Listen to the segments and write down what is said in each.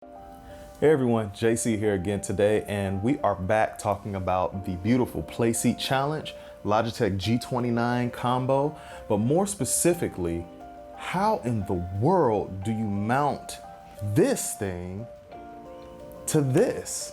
Hey everyone, JC here again today, and we are back talking about the beautiful Playseat Challenge, Logitech G29 combo, but more specifically, how in the world do you mount this thing to this?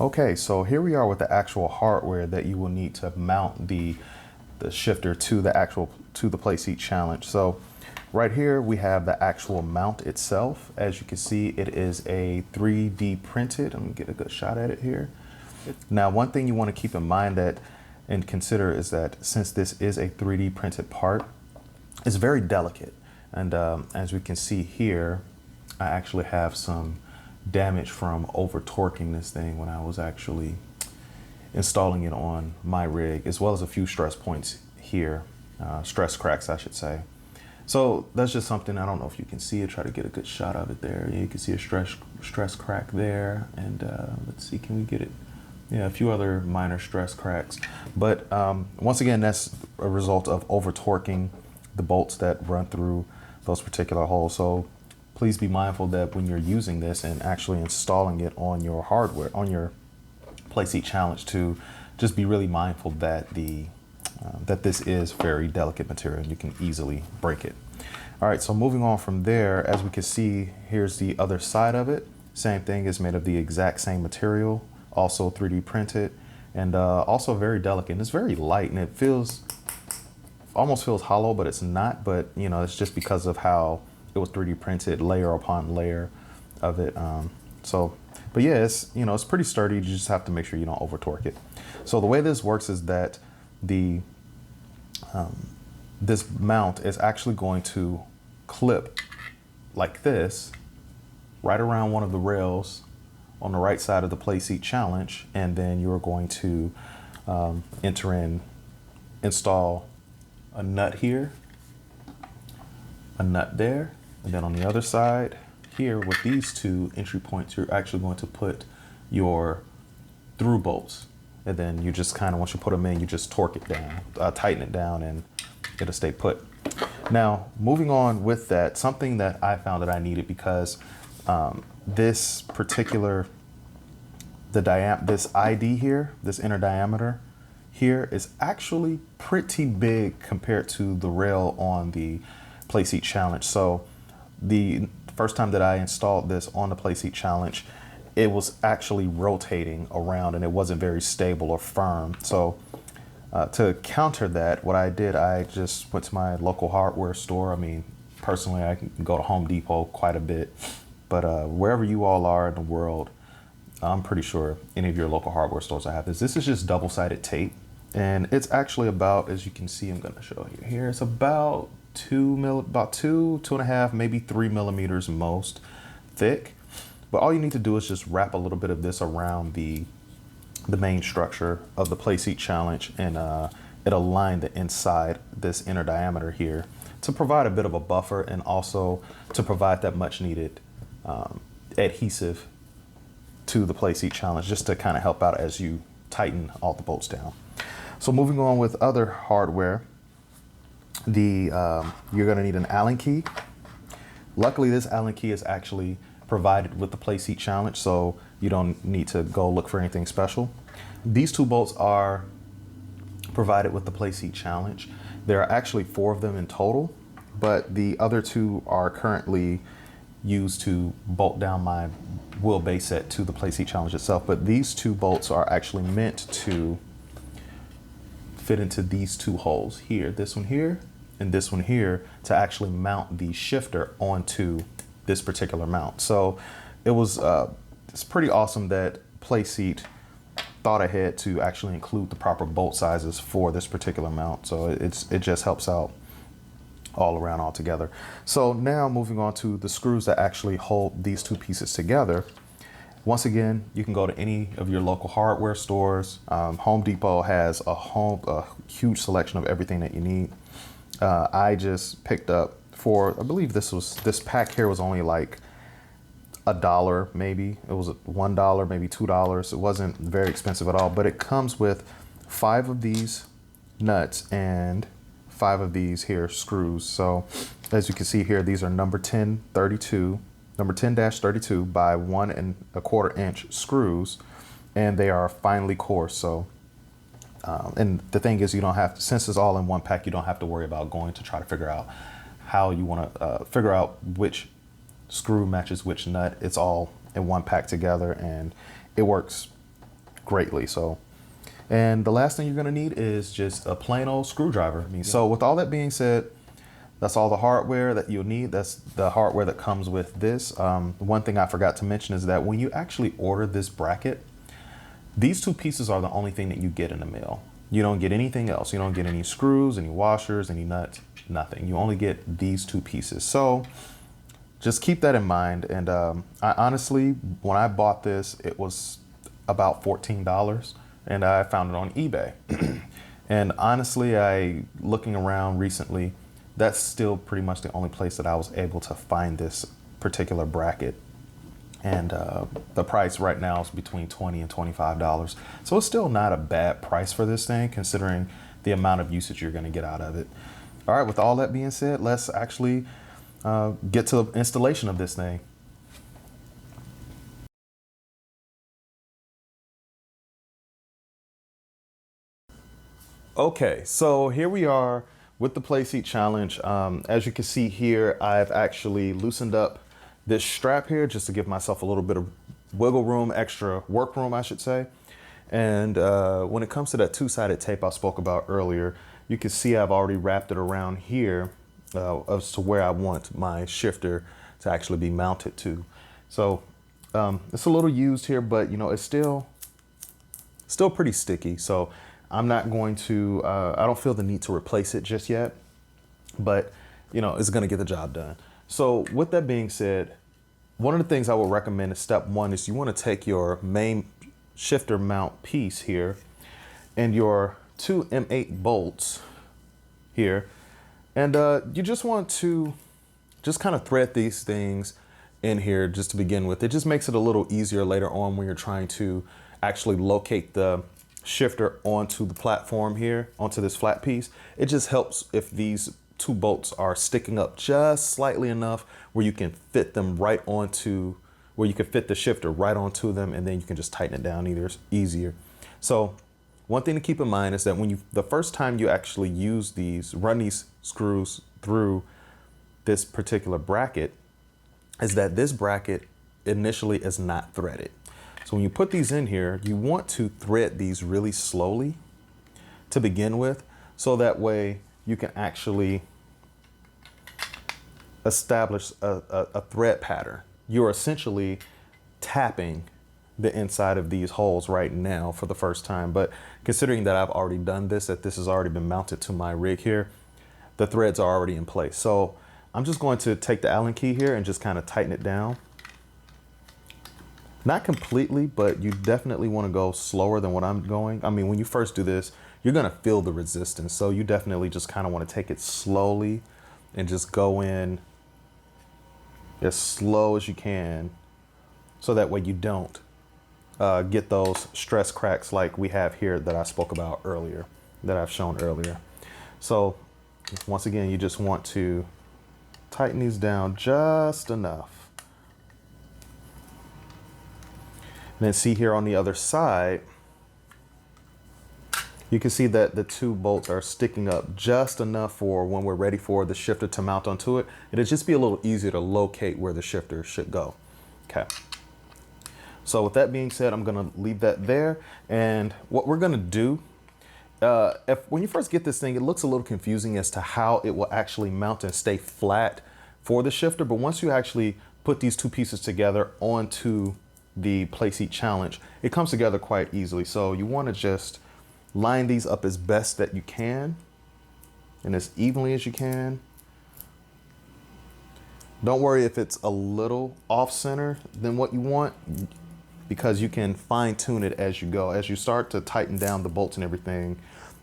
Okay, so here we are with the actual hardware that you will need to mount the shifter to the Playseat Challenge. So right here we have the actual mount itself. As you can see, it is a 3D printed. Let me get a good shot at it here. Now, one thing you want to keep in mind and consider is that since this is a 3D printed part, it's very delicate. And as we can see here, I actually have some damage from over torquing this thing when I was actually installing it on my rig, as well as a few stress points here, stress cracks I should say. So that's just something, I don't know if you can see it, try to get a good shot of it there. Yeah, you can see a stress crack there, and let's see, can we get it? Yeah, a few other minor stress cracks. But once again, that's a result of over torquing the bolts that run through those particular holes. So please be mindful that when you're using this and actually installing it on your hardware, on your Playseat Challenge, to just be really mindful that that this is very delicate material and you can easily break it. All right, so moving on from there, as we can see, here's the other side of it. Same thing, is made of the exact same material, also 3D printed, and also very delicate. And it's very light, and it almost feels hollow, but it's not. But you know, it's just because of how it was 3D printed, layer upon layer of it. But yeah, it's pretty sturdy. You just have to make sure you don't over torque it. So the way this works is that this mount is actually going to clip like this right around one of the rails on the right side of the Playseat Challenge, and then you're going to install a nut here, a nut there, and then on the other side here with these two entry points, you're actually going to put your through bolts. And then you just kind of, once you put them in, you just torque it down, tighten it down, and it'll stay put. Now, moving on with that, something that I found that I needed, because this particular, this ID here, this inner diameter here, is actually pretty big compared to the rail on the Playseat Challenge. So the first time that I installed this on the Playseat Challenge, it was actually rotating around and it wasn't very stable or firm. So to counter that, what I did, I just went to my local hardware store. I mean, personally, I can go to Home Depot quite a bit, but wherever you all are in the world, I'm pretty sure any of your local hardware stores have this. This is just double-sided tape, and it's actually about, as you can see, I'm going to show you here, it's about two and a half, maybe 3 millimeters most thick. But all you need to do is just wrap a little bit of this around the main structure of the Playseat Challenge, and it'll line the inside, this inner diameter here, to provide a bit of a buffer, and also to provide that much needed adhesive to the Playseat Challenge, just to kind of help out as you tighten all the bolts down. So moving on with other hardware, you're going to need an Allen key. Luckily, this Allen key is actually provided with the Playseat Challenge, so you don't need to go look for anything special. These two bolts are provided with the Playseat Challenge. There are actually 4 of them in total, but the other 2 are currently used to bolt down my wheelbase set to the Playseat Challenge itself. But these 2 bolts are actually meant to fit into these 2 holes here, this one here and this one here, to actually mount the shifter onto this particular mount. So it's pretty awesome that Playseat thought ahead to actually include the proper bolt sizes for this particular mount. So it just helps out all around altogether. So now moving on to the screws that actually hold these 2 pieces together. Once again, you can go to any of your local hardware stores. Home Depot has a huge selection of everything that you need. I just picked up for, I believe this pack here was only like $1, maybe. It was $1, maybe $2. It wasn't very expensive at all, but it comes with 5 of these nuts and 5 of these here screws. So as you can see here, these are number 10-32 by 1 1/4 inch screws, and they are finely coarse. So and the thing is, you don't have to, since it's all in one pack, you don't have to worry about going to try to figure out how you want to figure out which screw matches which nut. It's all in one pack together, and it works greatly. So, and the last thing you're going to need is just a plain old screwdriver. So with all that being said, that's all the hardware that you'll need. That's the hardware that comes with this. One thing I forgot to mention is that when you actually order this bracket, these 2 pieces are the only thing that you get in the mail. You don't get anything else. You don't get any screws, any washers, any nuts, nothing. You only get these 2 pieces. So just keep that in mind. And I honestly, when I bought this, it was about $14, and I found it on eBay. And honestly, looking around recently, that's still pretty much the only place that I was able to find this particular bracket. And the price right now is between $20 and $25. So it's still not a bad price for this thing, considering the amount of usage you're going to get out of it. All right, with all that being said, let's actually get to the installation of this thing. Okay, so here we are with the Playseat challenge. As you can see here, I've actually loosened up this strap here just to give myself a little bit of wiggle room, extra work room, I should say. And when it comes to that 2-sided tape I spoke about earlier, you can see I've already wrapped it around here as to where I want my shifter to actually be mounted to. So it's a little used here, but you know, it's still pretty sticky. So I'm not going to, I don't feel the need to replace it just yet, but you know, it's gonna get the job done. So with that being said, one of the things I would recommend is step 1 is you want to take your main shifter mount piece here and your 2 M8 bolts here, and you just want to just kind of thread these things in here just to begin with. It just makes it a little easier later on when you're trying to actually locate the shifter onto the platform here, onto this flat piece. It just helps if these 2 bolts are sticking up just slightly enough where you can fit them right onto, where you can fit the shifter right onto them, and then you can just tighten it down easier. So one thing to keep in mind is that when the first time you actually use these, run these screws through this particular bracket, is that this bracket initially is not threaded. So when you put these in here, you want to thread these really slowly to begin with, so that way you can actually establish a thread pattern. You're essentially tapping the inside of these holes right now for the first time, but considering that I've already done this, that this has already been mounted to my rig here, the threads are already in place. So I'm just going to take the Allen key here and just kind of tighten it down. Not completely, but you definitely want to go slower than what I'm going. I mean, when you first do this, you're going to feel the resistance. So you definitely just kind of want to take it slowly and just go in as slow as you can, so that way you don't get those stress cracks like we have here that I spoke about earlier, that I've shown earlier. So once again, you just want to tighten these down just enough. And then see here on the other side, you can see that the 2 bolts are sticking up just enough for when we're ready for the shifter to mount onto it. It'll just be a little easier to locate where the shifter should go. Okay. So with that being said, I'm gonna leave that there. And what we're gonna do, when you first get this thing, it looks a little confusing as to how it will actually mount and stay flat for the shifter. But once you actually put these 2 pieces together onto the Playseat challenge, it comes together quite easily. So you wanna just line these up as best that you can and as evenly as you can. Don't worry if it's a little off center than what you want. because you can fine tune it as you go. As you start to tighten down the bolts and everything,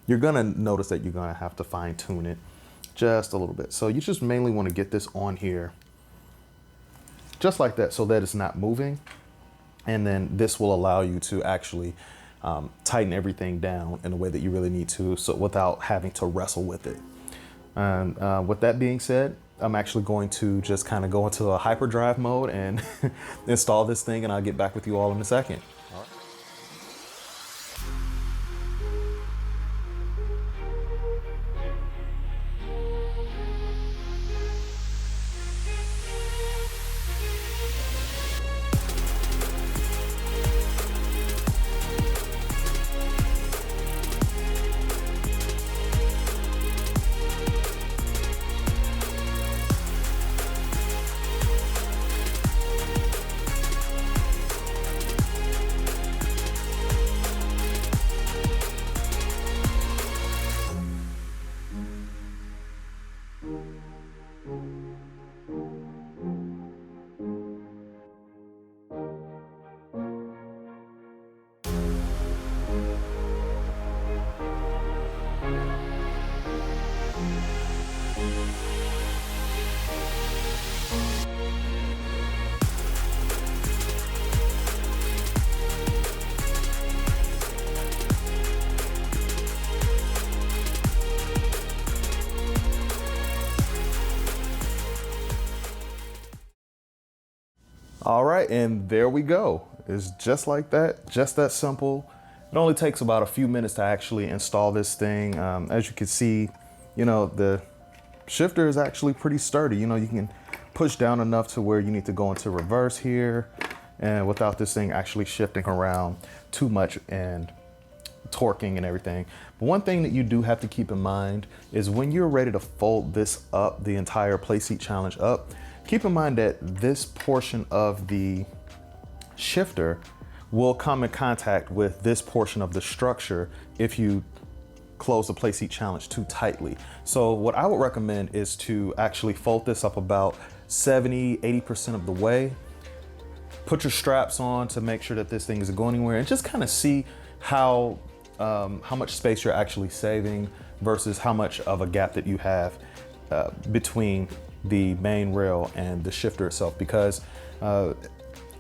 you're gonna notice that you're gonna have to fine tune it just a little bit. So you just mainly wanna get this on here, just like that, so that it's not moving. And then this will allow you to actually tighten everything down in the way that you really need to, so without having to wrestle with it. And with that being said, I'm actually going to just kind of go into a hyperdrive mode and install this thing, and I'll get back with you all in a second. All right. All right, and there we go. It's just like that, just that simple. It only takes about a few minutes to actually install this thing. As you can see, you know, the shifter is actually pretty sturdy. You know, you can push down enough to where you need to go into reverse here, and without this thing actually shifting around too much and torquing and everything. But one thing that you do have to keep in mind is when you're ready to fold this up, the entire Playseat challenge up, keep in mind that this portion of the shifter will come in contact with this portion of the structure if you close the Playseat challenge too tightly. So what I would recommend is to actually fold this up about 70–80% of the way. Put your straps on to make sure that this thing isn't going anywhere, and just kind of see how much space you're actually saving versus how much of a gap that you have between the main rail and the shifter itself. Because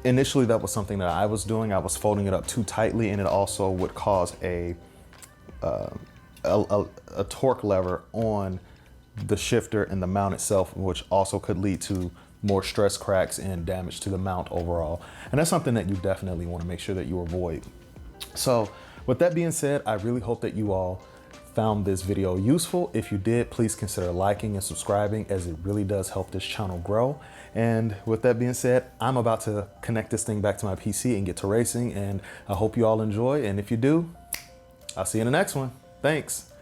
initially that was something that I was doing. I was folding it up too tightly, and it also would cause a torque lever on the shifter and the mount itself, which also could lead to more stress cracks and damage to the mount overall. And that's something that you definitely want to make sure that you avoid. So with that being said, I really hope that you all found this video useful. If you did, please consider liking and subscribing, as it really does help this channel grow. And with that being said, I'm about to connect this thing back to my PC and get to racing, and I hope you all enjoy. And if you do, I'll see you in the next one. Thanks.